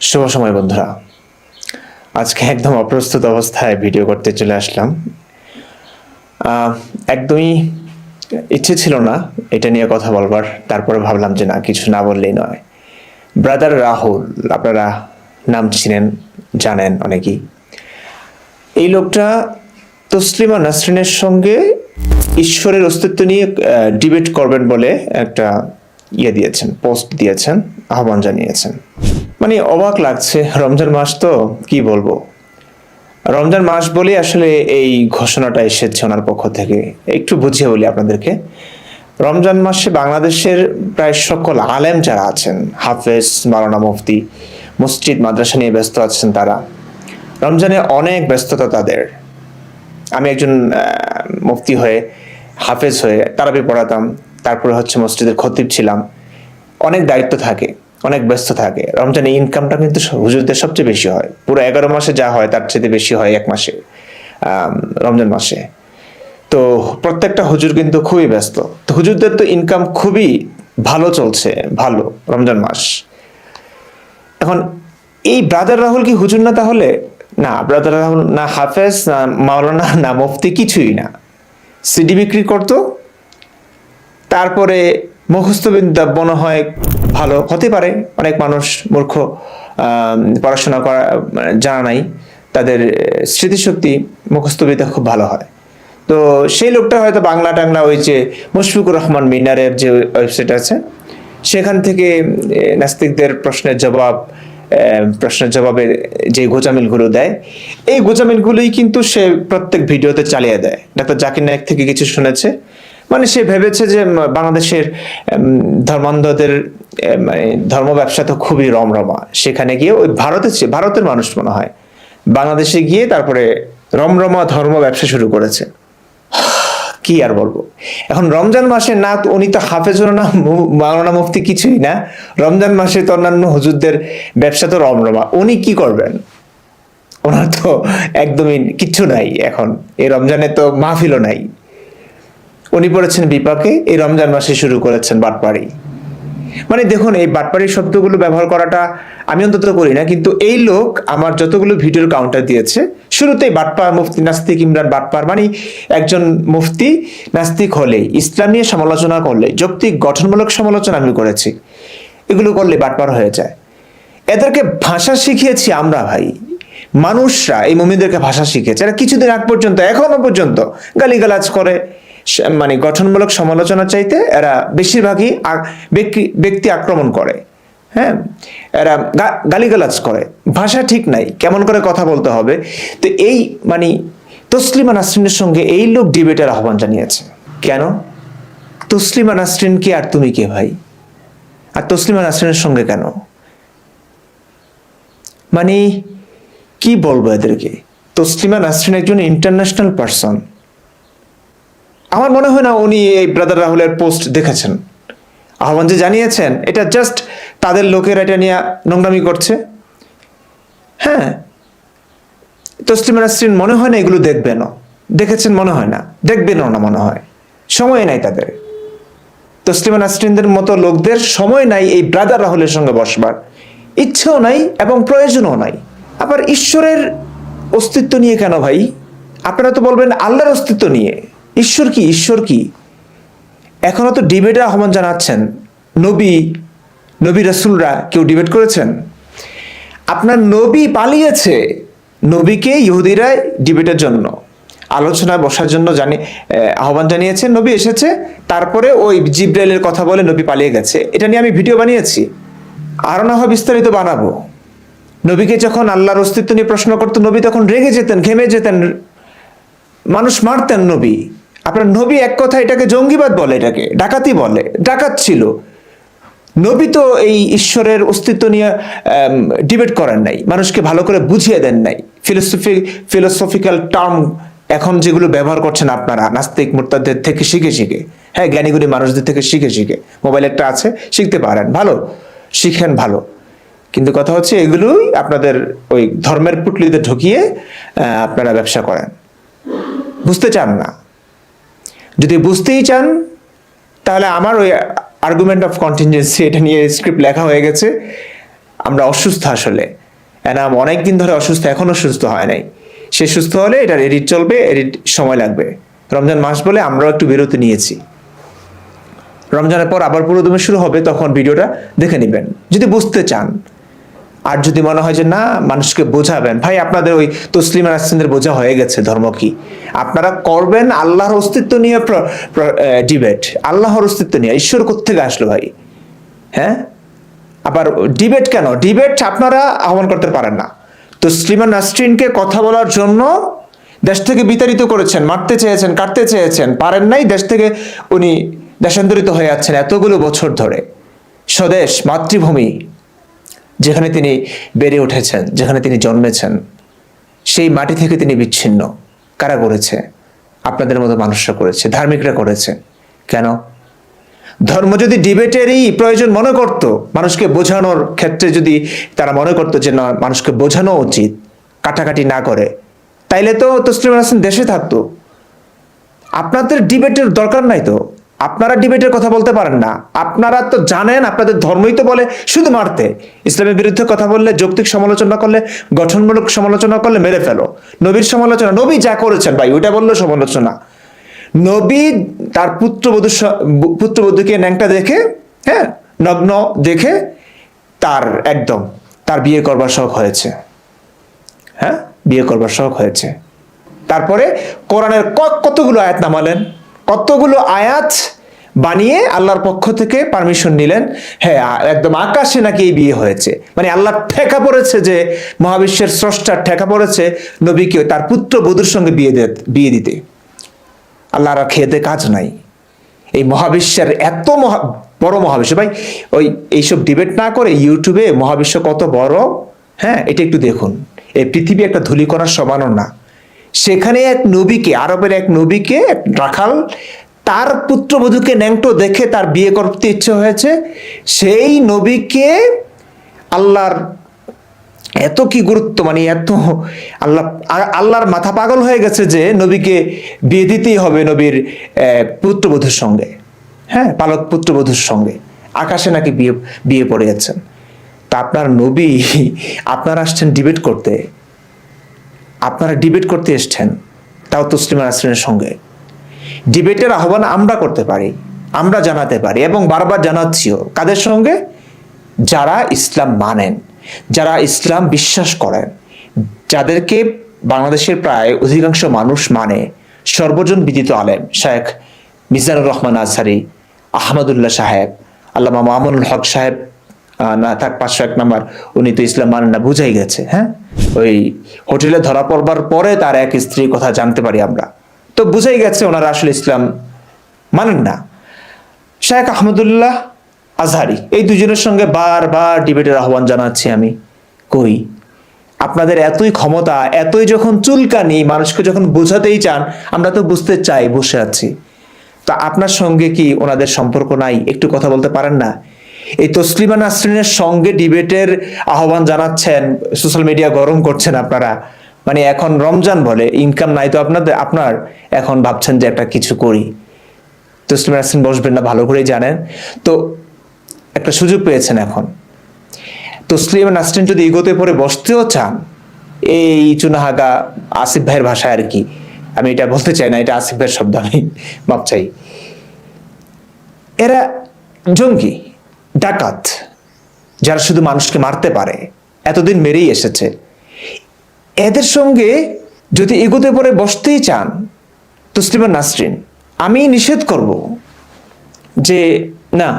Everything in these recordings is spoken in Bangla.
শুভ সময় বন্ধুরা, আজকে একদম অপ্রস্তুত অবস্থায় ভিডিও করতে চলে আসলাম। একদমই ইচ্ছে ছিল না এটা নিয়ে কথা বলবার, তারপরে ভাবলাম যে না, কিছু না বললেই নয়। ব্রাদার রাহুল, আপনারা নাম চিনেন, জানেন অনেকেই। এই লোকটা তসলিমা নাসরিনের সঙ্গে ঈশ্বরের অস্তিত্ব নিয়ে ডিবেট করবেন বলে একটা দিয়েছেন, পোস্ট দিয়েছেন, আহ্বান জানিয়েছেন। মানে অবাক লাগছে, রমজান মাস তো কি বলবো, রমজান মাস বলে আসলে এই ঘোষণাটা এসেছে ওনার পক্ষ থেকে। একটু বুঝিয়ে বলি আপনাদেরকে। রমজান মাসে বাংলাদেশের প্রায় সকল আলেম যারা আছেন, হাফেজ, মাওলানা, মুফতি, মসজিদ মাদ্রাসা নিয়ে ব্যস্ত আছেন, তারা রমজানে অনেক ব্যস্ততা তাদের। আমি একজন মুফতি হয়ে, হাফেজ হয়ে তারাবি পড়াতাম, তারপরে হচ্ছে মসজিদের খতিব ছিলাম। অনেক দায়িত্ব থাকে, অনেক ব্যস্ত থাকে। রমজানে ইনকামটা কিন্তু হুজুরদের সবচেয়ে বেশি হয়, পুরো 11 মাসে যা হয় তার চেয়ে বেশি হয় এক মাসে, রমজান মাসে। তো প্রত্যেকটা হুজুর কিন্তু খুবই ব্যস্ত। তো হুজুরদের তো ইনকাম খুবই ভালো চলছে, ভালো রমজান মাস। এখন এই ব্রাদার রাহুল কি হুজুর না? তাহলে না, ব্রাদার রাহুল না হাফেজ, না মাওলানা, না মুফতি, কিছুই না। সিডি বিক্রি করতো, তারপরে মুখস্থ বিদ্যা মনে হয় ভালো হতে পারে। অনেক মানুষ মূর্খ, পড়াশোনা করা জানা নাই, তাদের স্মৃতিশক্তি, মুখস্থ বিদ্যা খুব ভালো হয়। তো সেই লোকটা হয়তো বাংলা টাংলা, ওই যে মুশফিকুর রহমান মিনারের যে ওয়েবসাইট আছে, সেখান থেকে নাস্তিকদের প্রশ্নের জবাবের যে গোজামিলগুলো দেয়, এই গোজামিলগুলোই কিন্তু সে প্রত্যেক ভিডিওতে চালিয়ে দেয়। ডাক্তার জাকির নায়েক থেকে কিছু শুনেছে, মানে সে ভেবেছে যে বাংলাদেশের ধর্মান্ধদের মানে ধর্ম ব্যবসা তো খুবই রমরমা, সেখানে গিয়ে ওই ভারতের মানুষ মনে হয় বাংলাদেশে গিয়ে তারপরে রমরমা ধর্ম ব্যবসা শুরু করেছে। কি আর বলবো। এখন রমজান মাসে না উনি তো হাফেজও না, মাওলানা, মুফতি কিছুই না। রমজান মাসে তো অন্যান্য হুজুরদের ব্যবসা তো রমরমা, উনি কি করবেন? ওনার তো একদমই কিচ্ছু নাই। এখন এই রমজানে তো মাহফিলও নাই। উনি পড়েছেন বিপাকে, এই রমজান মাসে শুরু করেছেন বাটপাড়ি। মানে দেখুন, এই বাটপাড়ি শব্দগুলো ব্যবহার করাটা আমি অন্তত করি না, কিন্তু এই লোক আমার যতগুলো ভিডিওর কাউন্টার দিয়েছে, শুরুতেই বাটপার, মুফতি নাস্তিক ইমরান বাটপার। মানে একজন মুফতি নাস্তিক হলে, ইসলাম নিয়ে সমালোচনা করলে, যৌক্তিক গঠনমূলক সমালোচনা আমি করেছি, এগুলো করলে বাটপার হয়ে যায়। এদেরকে ভাষা শিখিয়েছি আমরা ভাই, মানুষরা এই মুমিনদেরকে ভাষা শিখেছে। এরা কিছুদিন আগ পর্যন্ত, এখনো পর্যন্ত গালিগালাজ করে। মানে গঠনমূলক সমালোচনা চাইতে এরা বেশিরভাগই ব্যক্তি আক্রমণ করে। হ্যাঁ, এরা গালিগালাজ করে, ভাষা ঠিক নাই, কেমন করে কথা বলতে হবে। তো এই মানে তসলিমা নাসরিনের সঙ্গে এই লোক ডিবেটের আহ্বান জানিয়েছে। কেন? তসলিমা নাসরিন কে আর তুমি কে ভাই? আর তসলিমা নাসরিনের সঙ্গে কেন? মানে কি বলবো এদেরকে? তসলিমা নাসরিন একজন ইন্টারন্যাশনাল পারসন। আমার মনে হয় না উনি এই ব্রাদার রাহুলের পোস্ট দেখেছেন, আহ্বান যে জানিয়েছেন, এটা জাস্ট তাদের লোকেরা এটা নিয়ে নোংরামি করছে। হ্যাঁ, তসলিমা নাসরিন মনে হয় না এগুলো দেখবেন, দেখেছেন মনে হয় না, দেখবেনও না মনে হয়, সময় নাই তাদের। তসলিমা নাসরিনদের মতো লোকদের সময় নাই এই ব্রাদার রাহুলের সঙ্গে বসবার, ইচ্ছেও নাই এবং প্রয়োজনও নাই। আবার ঈশ্বরের অস্তিত্ব নিয়ে কেন ভাই? আপনারা তো বলবেন আল্লাহর অস্তিত্ব নিয়ে। ঈশ্বর কি? ঈশ্বর কি? এখনো তো ডিবেটের আহ্বান জানাচ্ছেন। নবী রাসূলরা কেউ ডিবেট করেছেন? আপনার নবী পালিয়েছে, নবীকে ইহুদিরা ডিবেটের জন্য, আলোচনায় বসার জন্য আহ্বান জানিয়েছে। নবী এসেছে, তারপরে ওই জিব্রাইলের কথা বলে নবী পালিয়ে গেছে। এটা নিয়ে আমি ভিডিও বানিয়েছি, আরো না হয় বিস্তারিত বানাবো। নবীকে যখন আল্লাহর অস্তিত্ব নিয়ে প্রশ্ন করতো, নবী তখন রেগে যেতেন, ঘেমে যেতেন, মানুষ মারতেন নবী। আপনার নবী এক কথা এটাকে জঙ্গিবাদ বলে, এটাকে ডাকাতি বলে, ডাকাত ছিল। নবী তো এই ঈশ্বরের অস্তিত্ব নিয়ে ডিবেট করেন নাই, মানুষকে ভালো করে বুঝিয়ে দেন নাই। ফিলোসফিক্যাল টার্ম এখন যেগুলো ব্যবহার করছেন আপনারা নাস্তিক মুরতাদদের থেকে শিখে শিখে, হ্যাঁ, জ্ঞানীগুণী মানুষদের থেকে শিখে শিখে, মোবাইল একটা আছে, শিখতে পারেন, ভালো শিখেন, ভালো। কিন্তু কথা হচ্ছে এগুলোই আপনাদের ওই ধর্মের পুটলিতে ঢুকিয়ে আপনারা ব্যবসা করেন, বুঝতে চান না। যদি বুঝতেই চান তাহলে আমার ওই আর্গুমেন্ট অফ কন্টিনজেন্সি, এটা নিয়ে স্ক্রিপ্ট লেখা হয়ে গেছে, আমরা অসুস্থ আসলে। এনাম অনেকদিন ধরে অসুস্থ, এখনো সুস্থ হয় নাই। সে সুস্থ হলে এটার এডিট চলবে, এডিট সময় লাগবে। রমজান মাস বলে আমরাও একটু বিরতি নিয়েছি। রমজানের পর আবার পুরোদমে শুরু হবে, তখন ভিডিওটা দেখে নেবেন যদি বুঝতে চান। আর যদি মনে হয় যে না মানুষকে বোঝাবেন, ভাই আপনাদের ওই তসলিমা নাসরিনদের বোঝা হয়ে গেছে ধর্ম কি, আপনারা করবেন আল্লাহর অস্তিত্ব নিয়ে ডিবেট। আল্লাহর অস্তিত্ব নিয়ে ঈশ্বর কোত্থেকে আসলো ভাই? হ্যাঁ, আবার ডিবেট কেন? ডিবেট আপনারা আহ্বান করতে পারেন না। তসলিমা নাসরিনকে কথা বলার জন্য দেশ থেকে বিতাড়িত করেছেন, মারতে চেয়েছেন, কাটতে চেয়েছেন, পারেন নাই। দেশ থেকে উনি দেশান্তরিত হয়ে যাচ্ছেন এতগুলো বছর ধরে। স্বদেশ, মাতৃভূমি, যেখানে তিনি বেড়ে উঠেছেন, যেখানে তিনি জন্মেছেন, সেই মাটি থেকে তিনি বিচ্ছিন্ন। কারা করেছে? আপনাদের মতো মানুষরা করেছে, ধার্মিকরা করেছে। কেন? ধর্ম যদি ডিবেটেরই প্রয়োজন মনে করত, মানুষকে বোঝানোর ক্ষেত্রে যদি তারা মনে করতো যে না মানুষকে বোঝানো উচিত, কাটাকাটি না করে, তাইলে তো তসলিমা নাসরিন দেশে থাকতো। আপনাদের ডিবেটের দরকার নাই তো, আপনারা ডিবেটের কথা বলতে পারেন না। আপনারা তো জানেন আপনাদের ধর্মই তো বলে শুধু মারতে। ইসলামের বিরুদ্ধে কথা বললে, যৌক্তিক সমালোচনা করলে, গঠনমূলক সমালোচনা করলে মেরে ফেলো। নবীর সমালোচনা, নবী যা করেছেন ভাই ওইটা বললো সমালোচনা। নবী তার পুত্রবধূকে ন্যাংটা দেখে, হ্যাঁ নগ্ন দেখে তার একদম তার বিয়ে করবার শখ হয়েছে। হ্যাঁ, বিয়ে করবার শখ হয়েছে। তারপরে কোরআনের কতগুলো আয়াত নামালেন, কতগুলো আয়াত বানিয়ে আল্লাহর পক্ষ থেকে পারমিশন নিলেন। হ্যাঁ, একদম আকাশে নাকি এই বিয়ে হয়েছে, মানে আল্লাহ ঠেকা পড়েছে, যে মহাবিশ্বের স্রষ্টার ঠেকা পড়েছে নবীকে তার পুত্রবধূর সঙ্গে বিয়ে দিতে। আল্লাহর খেতে কাজ নাই। এই মহাবিশ্বের এত বড় মহাবিশ্ব ভাই, ওই এইসব ডিবেট না করে ইউটিউবে মহাবিশ্ব কত বড়, হ্যাঁ এটা একটু দেখুন। এই পৃথিবী একটা ধূলিকণার সমানও না। সেখানে এক নবীকে, আরবের এক নবীকে, এক রাখাল তার পুত্রবধূকে ন্যাংটো দেখে তার বিয়ে করতে ইচ্ছে হয়েছে। সেই নবীকে আল্লাহর এত কি গুরুত্ব, মানে এত আল্লাহর মাথা পাগল হয়ে গেছে যে নবীকে বিয়ে দিতেই হবে নবীর পুত্রবধূর সঙ্গে, হ্যাঁ পালক পুত্রবধূর সঙ্গে। আকাশে নাকি বিয়ে পড়ে যাচ্ছেন। তা আপনার নবী, আপনারা আসছেন ডিবেট করতে, আপনারা ডিবেট করতে এসছেন, তাও তসলিমা নাসরিনের সঙ্গে। ডিবেটের আহ্বান আমরা করতে পারি, আমরা জানাতে পারি, এবং বারবার জানাচ্ছিও। কাদের সঙ্গে? যারা ইসলাম মানেন, যারা ইসলাম বিশ্বাস করেন, যাদেরকে বাংলাদেশের প্রায় অধিকাংশ মানুষ মানে। সর্বজন বিদিত আলেম শেখ মিজানুর রহমান আজহারি, আহমদুল্লাহ সাহেব, আল্লামা মামুনুল হক সাহেব, না থাক 501 নাম্বার, উনি তো ইসলাম মানেন না, বুঝাই গেছে। হ্যাঁ, ওই হোটেলে ধরা পড়বার পরে তার এক স্ত্রীর কথা জানতে পারি আমরা, তো বুঝাই গেছে ওনারা আসলে ইসলাম মানেন না। শেখ আহমদুল্লাহ আজহারি, এই দুজনের সঙ্গে বারবার ডিবেটের আহ্বান জানাচ্ছি আমি। কই আপনাদের এতই ক্ষমতা, এতই যখন চুলকানি, মানুষকে যখন বোঝাতেই চান, আমরা তো বুঝতে চাই, বসে আছি। তা আপনার সঙ্গে কি ওনাদের সম্পর্ক নাই? একটু কথা বলতে পারেন না? এই তসলিমা নাসরিনের সঙ্গে ডিবেটের আহ্বান জানাচ্ছেন, সোশ্যাল মিডিয়া গরম করছেন আপনারা। মানে এখন রমজান বলে ইনকাম নাই তো আপনার এখন ভাবছেন যে একটা কিছু করি। তসলিমা নাসরিন বসবেন না ভালো করেই জানেন। তো একটা সুযোগ পেয়েছেন এখন। তসলিমা নাসরিন যদি ইগোতে পরে বসতেও চান, এই চুনাহাগা, আসিফ ভাইয়ের ভাষায় আর কি, আমি এটা বলতে চাই না, এটা আসিফ ভাইয়ের শব্দ, আমি মাপ চাই। এরা জঙ্গি, ডাকাত, যারা শুধু মানুষকে মারতে পারে, এতদিন মেরেই এসেছে। এদের সঙ্গে যদি এগোতে পরে বসতেই চান তসলিমা নাসরিন, আমি নিষেধ করব যে না,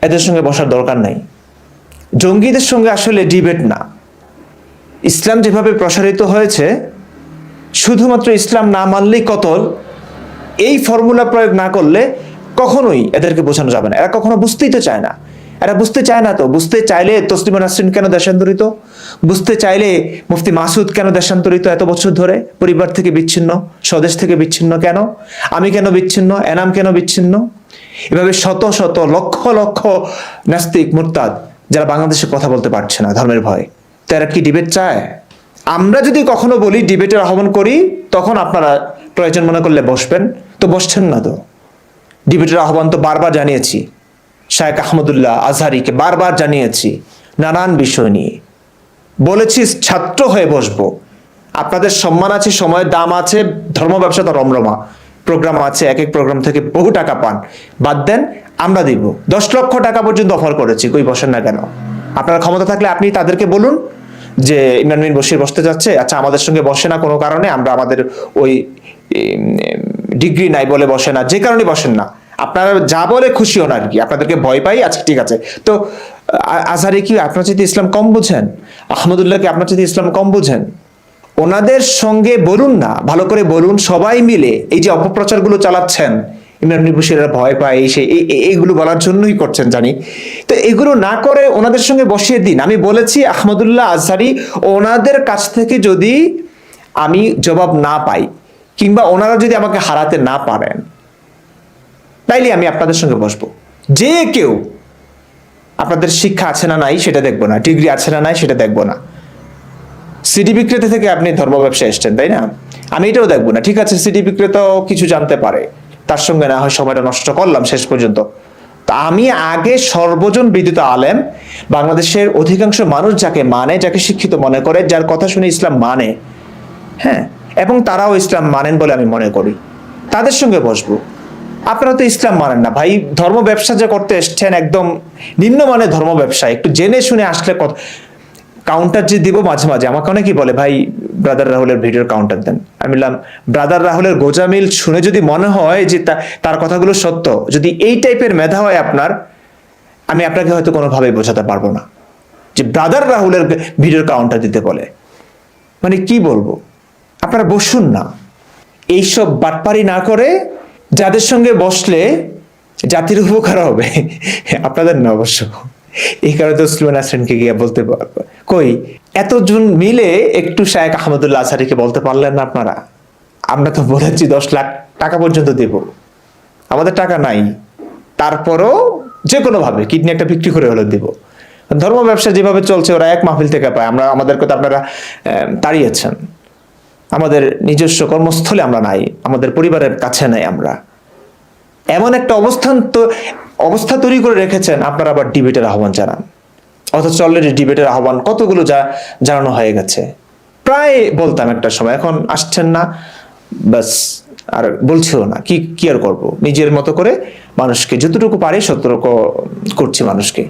এদের সঙ্গে বসার দরকার নাই। জঙ্গিদের সঙ্গে আসলে ডিবেট না। ইসলাম যেভাবে প্রসারিত হয়েছে, শুধুমাত্র ইসলাম না মানলেই কতল, এই ফর্মুলা প্রয়োগ না করলে কখনোই এদেরকে বোঝানো যাবে না। এরা কখনো বুঝতেই তো চায় না। এরা বুঝতে চায় না। তো বুঝতে চাইলে তসলিমা নাসরিন কেন দেশান্তরিত? বুঝতে চাইলে মুফতি মাসুদ কেন দেশান্তরিত এত বছর ধরে? পরিবার থেকে বিচ্ছিন্ন, স্বদেশ থেকে বিচ্ছিন্ন কেন? আমি কেন বিচ্ছিন্ন? এনাম কেন বিচ্ছিন্ন? এভাবে শত শত লক্ষ লক্ষ নাস্তিক, মুরতাদ যারা বাংলাদেশে কথা বলতে পারছে না ধর্মের ভয়, তারা কি ডিবেট চায়? আমরা যদি কখনো বলি ডিবেটের আহ্বান করি, তখন আপনারা প্রয়োজন মনে করলে বসবেন, তো বসছেন না। তো ডিবেটের আহ্বান তো বারবার জানিয়েছি, শেখ আহমদুল্লাহ আজহারিকে বারবার জানিয়েছি, নানান বিষয় নিয়ে বলেছি ছাত্র হয়ে বসবো, আপনাদের সম্মান আছে, সময়ের দাম আছে, ধর্ম ব্যবসা তো রমরমা, প্রোগ্রাম আছে, এক এক প্রোগ্রাম থেকে বহু টাকা পান, বাদ দেন, আমরা দিব 10 লক্ষ টাকা পর্যন্ত অফার করেছি, কই বসেন না কেন? আপনার ক্ষমতা থাকলে আপনি তাদেরকে বলুন যে ইমরান বিন বশির বসতে যাচ্ছে, আচ্ছা আমাদের সঙ্গে বসে না কোনো কারণে, আমরা আমাদের ওই ডিগ্রি নাই বলে বসে না, যে কারণে বসেন না, আপনারা যা বলে খুশি হন আর কি, আপনাদেরকে ভয় পাই, আচ্ছা ঠিক আছে। তো আজহারি কি আপনার চাইতে ইসলাম কম বুঝেন? আহমদুল্লাহ কি আপনার চাইতে ইসলাম কম বুঝেন? ওনাদের সঙ্গে বলুন না, ভালো করে বলুন, সবাই মিলে এই যে অপপ্রচারগুলো চালাচ্ছেন, ইমরান বিন বশিরের ভয় পায়, এইগুলো বলার জন্যই করছেন জানি, তো এগুলো না করে ওনাদের সঙ্গে বসিয়ে দিন। আমি বলেছি আহমদুল্লাহ আজহারি, ওনাদের কাছ থেকে যদি আমি জবাব না পাই কিংবা ওনারা যদি আমাকে হারাতে না পারেন, তাইলে আমি আপনাদের সঙ্গে বসবো। যে কেউ, আপনাদের শিক্ষা আছে না নাই সেটা দেখবো না, ডিগ্রি আছে না নাই সেটা দেখবো না, সিডি বিক্রেতা থেকে আপনি ধর্ম ব্যবসায় এসছেন তাই না, আমি এটাও দেখবো না। ঠিক আছে, সিডি বিক্রেতাও কিছু জানতে পারে, তার সঙ্গে না হয় সময়টা নষ্ট করলাম শেষ পর্যন্ত। তা আমি আগে সর্বজন বিদিত আলেম, বাংলাদেশের অধিকাংশ মানুষ যাকে মানে, যাকে শিক্ষিত মনে করে, যার কথা শুনে ইসলাম মানে, হ্যাঁ, এবং তারাও ইসলাম মানেন বলে আমি মনে করি, তাদের সঙ্গে বসবো। আপনারা তো ইসলাম মানেন না ভাই, ধর্ম ব্যবসা যে করতে এসছেন একদম নিম্নমানের ধর্ম ব্যবসা, একটু জেনে শুনে আসলে কাউন্টার যে দিব মাঝে মাঝে, আমাকে অনেকেই বলে ভাই ব্রাদার রাহুলের ভিডিওর কাউন্টার দেন। আমি বললাম ব্রাদার রাহুলের গোজামিল শুনে যদি মনে হয় যে তার কথাগুলো সত্য, যদি এই টাইপের মেধা হয় আপনার, আমি আপনাকে হয়তো কোনোভাবেই বোঝাতে পারবো না যে ব্রাদার রাহুলের ভিডিওর কাউন্টার দিতে বলে, মানে কি বলবো। আপনারা বসুন না, এইসব বাটপারি না করে, যাদের সঙ্গে বসলে জাতির উপকার হবে, আপনাদের না অবশ্য, এই কারণে তো সুলেমান আসরিনকে গিয়ে বলতে পারবো, কই এতজন মিলে একটু শায়েখ আহমদুল্লাহ আজহারিকে বলতে পারলেন না আপনারা? আমরা তো বলেছি 10 লাখ টাকা পর্যন্ত দেব, আমাদের টাকা নাই, তারপরও যে কোনো ভাবে কিডনি একটা বিক্রি করে হলে দেব। ধর্ম ব্যবসা যেভাবে চলছে, ওরা এক মাহফিল থেকে পায়, আমাদেরকে তো আপনারা তাড়িয়েছেন, আমাদের নিজস্ব কর্মস্থলে আমরা নাই, আমাদের পরিবারের কাছে নাই, আমরা এমন একটা অবস্থা তৈরি করে রেখেছেন, আপনারা আবার ডিবেটের আহ্বান জানান, অথচ অলরেডি ডিবেটের আহ্বান কতগুলো জানানো হয়ে গেছে। প্রায় বলতাম একটা সময়, এখন আসছেন না, বাস আর বলছিও না, কি আর করবো, নিজের মতো করে মানুষকে যতটুকু পারি ততটুকু করছি মানুষকে।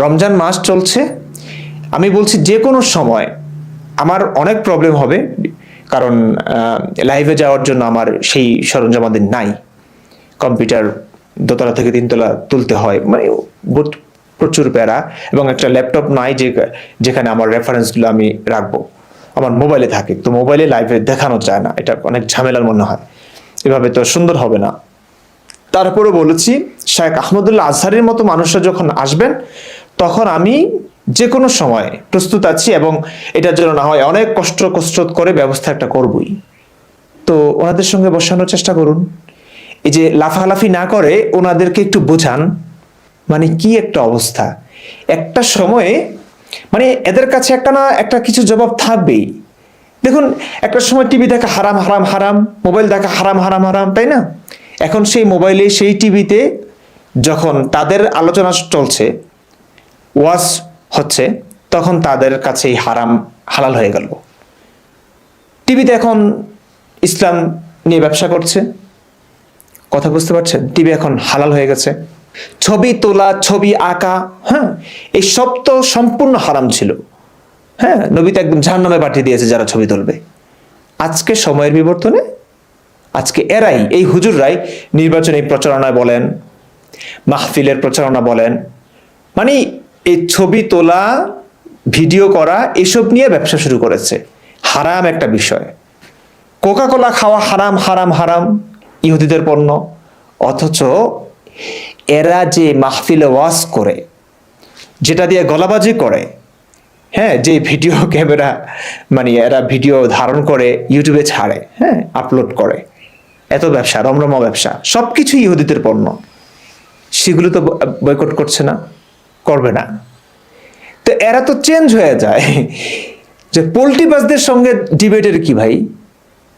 রমজান মাস চলছে, আমি বলছি যে কোনো সময় আমার অনেক প্রবলেম হবে, কারণ লাইভে যাওয়ার জন্য আমার সেই সরঞ্জামাদি নাই, কম্পিউটার দোতলা থেকে 3 তলা তুলতে হয়, মানে প্রচুর প্যারা, এবং একটা ল্যাপটপ নাই যেখানে আমার রেফারেন্সগুলো আমি রাখবো, আমার মোবাইলে থাকে, তো মোবাইলে লাইভে দেখানো যায় না, এটা অনেক ঝামেলার মনে হয়, এভাবে তো সুন্দর হবে না। তারপরে বলেছি শায়েখ আহমদুল্লাহ আজহারির মতো মানুষরা যখন আসবেন, তখন আমি যে কোনো সময় প্রস্তুত আছি, এবং এটার জন্য না হয় অনেক কষ্ট করে ব্যবস্থা একটা করবই। তো ওনাদের সঙ্গে বসানোর চেষ্টা করুন, এই যে লাফালাফি না করে ওনাদেরকে একটু বোঝান, মানে কি একটা অবস্থা। একটা সময়ে মানে এদের কাছে একটা না একটা কিছু জবাব থাকবেই। দেখুন, একটা সময় টিভি দেখা হারাম হারাম হারাম, মোবাইল দেখা হারাম হারাম হারাম, তাই না? এখন সেই মোবাইলে, সেই টিভিতে যখন তাদের আলোচনা চলছে, ওয়াজ হচ্ছে, তখন তাদের কাছে এই হারাম হালাল হয়ে গেল। টিভিতে এখন ইসলাম নিয়ে ব্যবসা করছে, কথা বুঝতে পারছেন? টিভি এখন হালাল হয়ে গেছে। ছবি তোলা, ছবি আঁকা, হ্যাঁ, এই সব তো সম্পূর্ণ হারাম ছিল, হ্যাঁ, নবী তো একদম জাহান্নামে পাঠিয়ে দিয়েছে যারা ছবি তুলবে। আজকে সময়ের বিবর্তনে আজকে এরাই, এই হুজুররাই নির্বাচনী প্রচারণায় বলেন, মাহফিলের প্রচারণা বলেন, মানে এই ছবি তোলা, ভিডিও করা, এসব নিয়ে ব্যবসা শুরু করেছে। হারাম একটা বিষয়। কোকা কোলা খাওয়া হারাম হারাম হারাম, ইহুদিদের পণ্য। অথচ এরা যে মাহফিলে ওয়াজ করে, যেটা দিয়ে গলাবাজি করে, হ্যাঁ, যে ভিডিও ক্যামেরা, মানে এরা ভিডিও ধারণ করে ইউটিউবে ছাড়ে, হ্যাঁ, আপলোড করে, এত ব্যবসা, রমরমা ব্যবসা, সবকিছু ইহুদিদের পণ্য, সেগুলো তো বয়কট করছে না, করবে না। তো এরা তো চেঞ্জ হয়ে যায়, যে পোল্ট্রিবাজদের সঙ্গে ডিবেটের কি ভাই,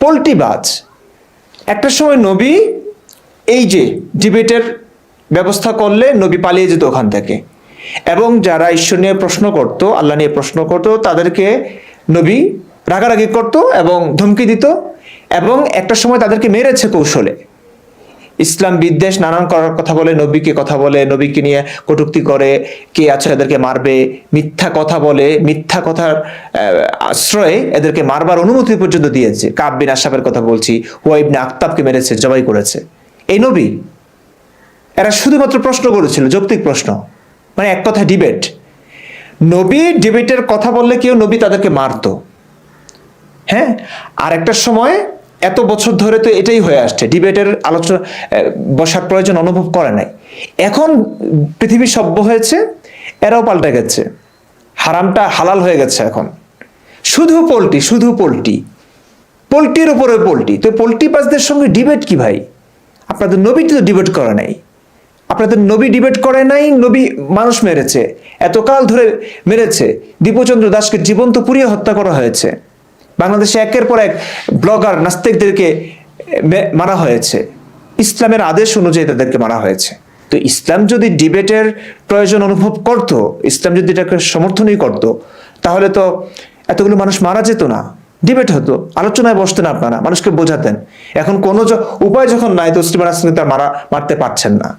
পোল্ট্রিবাজ। একটা সময় নবী এই যে ডিবেটের ব্যবস্থা করলে নবী পালিয়ে যেত ওখান থেকে, এবং যারা ঈশ্বর নিয়ে প্রশ্ন করত, আল্লাহ নিয়ে প্রশ্ন করত, তাদেরকে নবী রাগারাগি করত এবং ধমকি দিত, এবং একটা সময় তাদেরকে মেরেছে কৌশলে। ইসলাম বিদ্বেষ নানান করার কথা বলে, নবীকে কথা বলে, নবীকে নিয়ে কটূক্তি করে, কে আছে এদেরকে মারবে, মিথ্যা কথা বলে, মিথ্যা কথার আশ্রয়ে এদেরকে মারবার অনুমতি পর্যন্ত দিয়েছে। কাব বিন আশরাফের কথা বলছি, হুয়াই ইবনে আখতাবকে মেরেছে, জবাই করেছে এই নবী। এরা শুধুমাত্র প্রশ্ন করেছিল, যৌক্তিক প্রশ্ন, মানে এক কথা ডিবেট। নবী ডিবেটের কথা বললে কেউ, নবী তাদেরকে মারতো। হ্যাঁ, আর একটা সময় এত বছর ধরে তো এটাই হয়ে আসছে, ডিবেটের আলোচনা বসার প্রয়োজন অনুভব করে নাই। এখন পৃথিবী সভ্য হয়েছে, এরাও পাল্টে গেছে, হারামটা হালাল হয়ে গেছে এখন। শুধু পোল্ট্রি, শুধু পোল্ট্রি, পোল্ট্রির উপরে পোল্ট্রি। তো পোল্ট্রিবাজদের সঙ্গে ডিবেট কি ভাই? আপনাদের নবী তো ডিবেট করে নাই, আপনাদের নবী ডিবেট করে নাই। নবী মানুষ মেরেছে, এতকাল ধরে মেরেছে। দীপচন্দ্র দাসকে জীবন্ত পুড়িয়ে হত্যা করা হয়েছে। বাংলাদেশে একের পর এক ব্লগার নাস্তিকদেরকে মারা হয়েছে, ইসলামের আদেশ অনুযায়ী তাদেরকে মারা হয়েছে। তো ইসলাম যদি ডিবেটের প্রয়োজন অনুভব করত, ইসলাম যদি এটাকে সমর্থনই করত, তাহলে তো এতগুলো মানুষ মারা যেত না, ডিবেট হতো, আলোচনায় বসতেন আপনারা, মানুষকে বোঝাতেন। এখন কোনো উপায় যখন নাই, তসলিমা নাসরিন তার মারতে পারছেন না,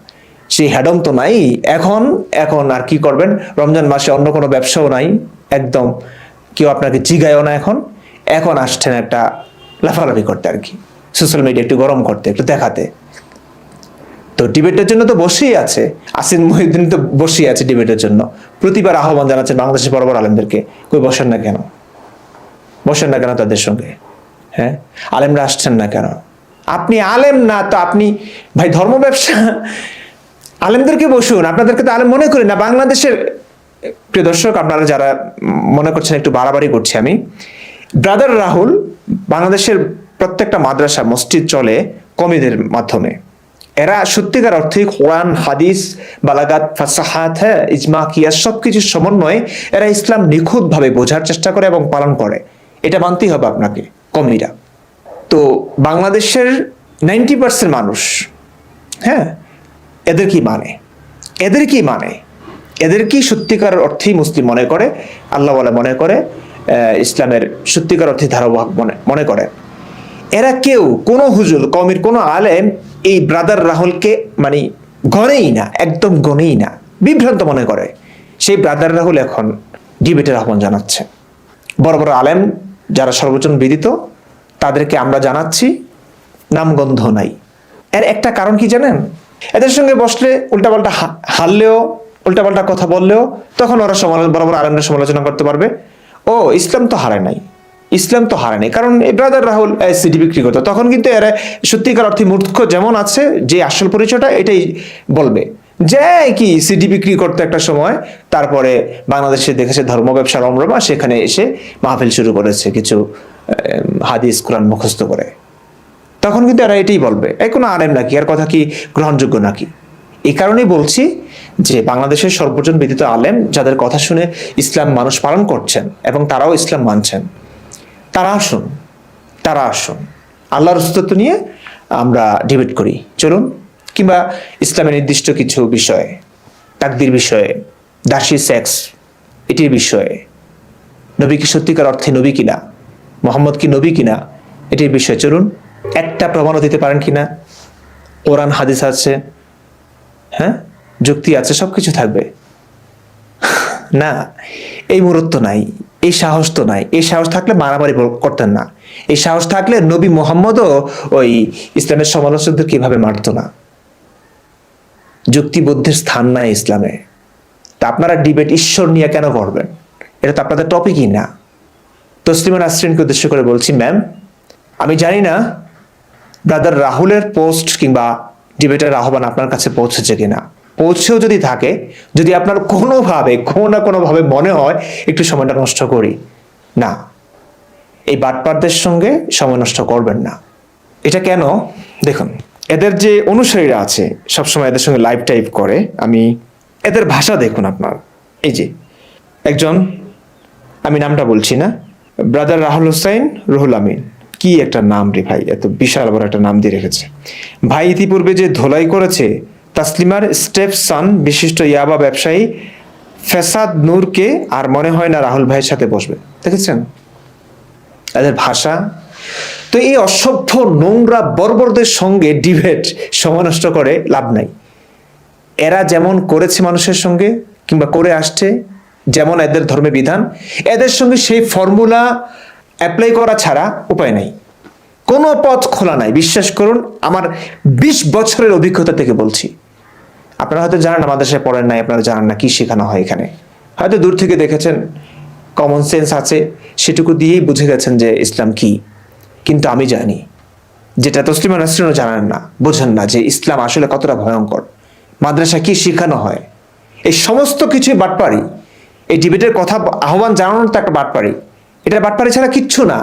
সেই হ্যাডম তো নাই। এখন আর কি করবেন? রমজান মাসে অন্য কোনো ব্যবসাও নাই, একদম কেউ আপনাকে জিগায়ও না। এখন আসছেন একটা লাফালাফি করতে আর কি, সোশ্যাল মিডিয়া একটু গরম করতে, একটু দেখাতে। তো ডিবেটের জন্য তো বসেই আছে, আসিন মহিউদ্দিন তো বসেই আছে ডিবেটের জন্য। প্রতিবার আহ্বান জানাচ্ছেন বাংলাদেশের বড় বড় আলেমদেরকে, কই বসেন না কেন? বসেন না কেন তাদের সঙ্গে? হ্যাঁ, আলেমরা আসছেন না কেন? আপনি আলেম না তো আপনি ভাই ধর্ম ব্যবসা, আলেমদেরকে বসুন। আপনাদেরকে তো আলেম মনে করি না বাংলাদেশের। প্রিয় দর্শক, আপনারা যারা মনে করছেন একটু বাড়াবাড়ি করছি আমি, ব্রাদার রাহুল বাংলাদেশের প্রত্যেকটা মাদ্রাসা মসজিদ চলে কমিদের মাধ্যমে। এরা সত্যিকার অর্থে কোরআন, হাদিস, বালাগাত, ফাসাহাত, ইজমা, কিয়াস সবকিছুর সমন্বয়ে এরা ইসলাম নিখুঁতভাবে বোঝার চেষ্টা করে এবং পালন করে। এটা মানতেই হবে আপনাকে, কমিরা। তো বাংলাদেশের 90% মানুষ, হ্যাঁ, এদের কি মানে, এদের কি সত্যিকার অর্থেই মুসলিম মনে করে, আল্লাহ বলে মনে করে, ইসলামের সত্যিকার অর্থে ধারাবাহিক মনে করে। এরা কেউ, কোনো হুজুর, কমির কোনো আলেম এই ব্রাদার রাহুলকে মানে গণেই না, একদম গণেই না, বিভ্রান্ত মনে করে। সেই ব্রাদার রাহুল এখন ডিবেটের আহ্বান জানাচ্ছে। বড় বড় আলেম যারা সর্বজন বিদিত, তাদেরকে আমরা জানাচ্ছি নামগন্ধ নাই। এর একটা কারণ কি জানেন? এদের সঙ্গে বসলে উল্টাপাল্টা হারলেও, উল্টাপাল্টা কথা বললেও তখন ওরা বড় বড় আলেমরা সমালোচনা করতে পারবে, ও ইসলাম তো হারায় নাই, ইসলাম তো হারায় নাই। কারণ এই ব্রাদার রাহুল সিডি বিক্রি করতো, তখন কিন্তু এরা সত্যিকার অর্থে মূর্খ যেমন আছে, যে আসল পরিচয়টা এটাই বলবে যে কি সিডি বিক্রি করতে একটা সময়, তারপরে বাংলাদেশে দেখেছে ধর্ম ব্যবসা রমরমা, সেখানে এসে মাহফিল শুরু করেছে কিছু হাদিস কোরআন মুখস্থ করে। তখন কিন্তু এরা এটাই বলবে, এই কোনো আলেম নাকি, আর কথা কি গ্রহণযোগ্য নাকি? এই কারণেই বলছি যে বাংলাদেশের সর্বজন বিদিত আলেম যাদের কথা শুনে ইসলাম মানুষ পালন করছেন এবং তারাও ইসলাম মানছেন, তারা আসুন, আল্লাহর অস্তিত্ব নিয়ে আমরা ডিবেট করি, চলুন। কিংবা ইসলামের নির্দিষ্ট কিছু বিষয়ে, তাকদীর বিষয়ে, দাসী সেক্স, এটির বিষয়ে, নবী কি সত্যিকার অর্থে নবী কিনা, মোহাম্মদ কি নবী কিনা, এটির বিষয়ে চলুন। একটা প্রমাণও দিতে পারেন কিনা? কোরআন হাদিস আছে, হ্যাঁ, যুক্তি আছে, সবকিছু থাকবে না। এই মুহূর্ত নাই, এই সাহস তো নাই। এই সাহস থাকলে মারামারি করতেন না। এই সাহস থাকলে নবী মোহাম্মদও ওই ইসলামের সমালোচকদের কিভাবে মারতো না। যুক্তিবোধের স্থান নাই ইসলামে। তা আপনারা ডিবেট ঈশ্বর নিয়ে কেন করবেন? এটা তো আপনাদের টপিকই না। তসলিমা নাসরিনকে উদ্দেশ্য করে বলছি, ম্যাম, আমি জানি না ব্রাদার রাহুলের পোস্ট কিংবা ডিবেটের আহ্বান আপনার কাছে পৌঁছেছে কিনা। পৌঁছেও যদি থাকে, যদি আপনার কোনো না কোনোভাবে মনে হয় একটু সময়টা নষ্ট করি, না, এই বাটপারদের সঙ্গে সময় নষ্ট করবেন না। এটা কেন? দেখুন, এদের যে অনুসারীরা আছে সবসময় এদের সঙ্গে লাইভ টাইপ করে, আমি এদের ভাষা দেখুন আপনার। এই যে একজন, আমি নামটা বলছি না, ব্রাদার রাহুল হোসাইন রুহুল আমিন, কি একটা নাম রে ভাই, এত বিশাল বড় একটা নাম দিয়ে রেখেছে ভাই। ইতিপূর্বে যে ধোলাই করেছে তাসলিমার স্টেপ সান বিশিষ্ট ইয়াবা ব্যবসায়ী ফেসাদ নূরকে আর মনে হয় না রাহুল ভাইয়ের সাথে বসবে। দেখেছেন এদের ভাষা। তো এই অসভ্য নোংরা বর্বরদের সঙ্গে ডিবেট সময় নষ্ট করে লাভ নাই। এরা যেমন করেছে মানুষের সঙ্গে কিংবা করে আসছে, যেমন এদের ধর্মে বিধান, এদের সঙ্গে সেই ফর্মুলা অ্যাপ্লাই করা ছাড়া উপায় নাই, কোনো পথ খোলা নাই। বিশ্বাস করুন, আমার 20 বছরের অভিজ্ঞতা থেকে বলছি। আপনারা হয়তো জানেন না, মাদ্রাসায় পড়েন নাই, আপনারা জানেন না কি শেখানো হয় এখানে, হয়তো দূর থেকে দেখেছেন, কমন সেন্স আছে, সেটুকু দিয়েই বুঝে গেছেন যে ইসলাম কি। কিন্তু আমি জানি, যেটা তসলিমা নাসরিনও জানেন না, বোঝেন না, যে ইসলাম আসলে কতটা ভয়ঙ্কর, মাদ্রাসা কি শেখানো হয়, এই সমস্ত কিছুই বাটপারি। এই ডিবেটের কথা আহ্বান জানানোর তো একটা বাটপারি, এটা বাটপারি ছাড়া কিচ্ছু না।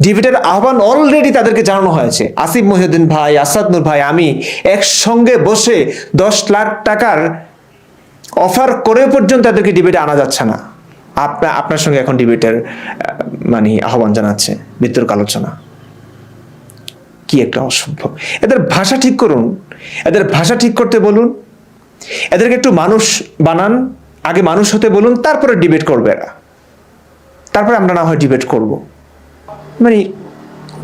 ডিবেটের আহ্বান অলরেডি তাদেরকে জানানো হয়েছে। আসিফ মহিউদ্দিন ভাই, আসাদ নূর ভাই, আমি একসঙ্গে বসে 10 লাখ টাকার অফার করে পর্যন্ত তাদেরকে ডিবেটে আনা যাচ্ছে না। আপনার সঙ্গে এখন ডিবেটের মানে আহ্বান জানাচ্ছে, বিতর্ক আলোচনা। কি একটা অসভ্য। এদের ভাষা ঠিক করুন, এদের ভাষা ঠিক করতে বলুন, এদেরকে একটু মানুষ বানান, আগে মানুষ হতে বলুন, তারপরে ডিবেট করবে এরা, তারপরে আমরা না হয় ডিবেট করব। মানে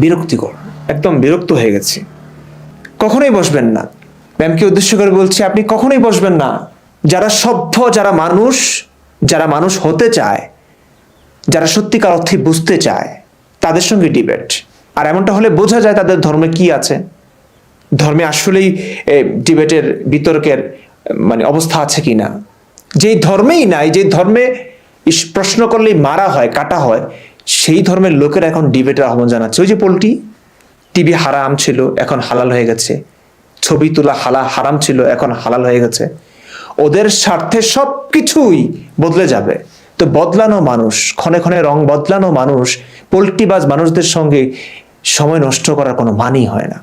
বিরক্তিকর, একদম বিরক্ত হয়ে গেছি। কখনোই বসবেন না, ম্যামকে উদ্দেশ্য করে বলছি, আপনি কখনোই বসবেন না। যারা সভ্য, যারা মানুষ হতে চায়, যারা সত্যিকার অর্থে বুঝতে চায়, তাদের সঙ্গে ডিবেট। আর এমনটা হলে বোঝা যায় তাদের ধর্মে কি আছে, ধর্মে আসলেই ডিবেটের বিতর্কের মানে অবস্থা আছে কিনা। যেই ধর্মেই নাই, যে ধর্মে প্রশ্ন করলেই মারা হয়, কাটা হয়, সেই ধর্মের লোকেরা এখন ডিবেটের আহ্বান জানাচ্ছে। ওই যে পোল্ট্রি, টিভি হারাম ছিল, এখন হালাল হয়ে গেছে, ছবি তোলা হারাম ছিল, এখন হালাল হয়ে গেছে। ওদের স্বার্থে সবকিছুই বদলে যাবে। তো বদলানো মানুষ, ক্ষণে ক্ষণে রং বদলানো মানুষ, পোল্ট্রিবাজ মানুষদের সঙ্গে সময় নষ্ট করার কোনো মানেই হয় না।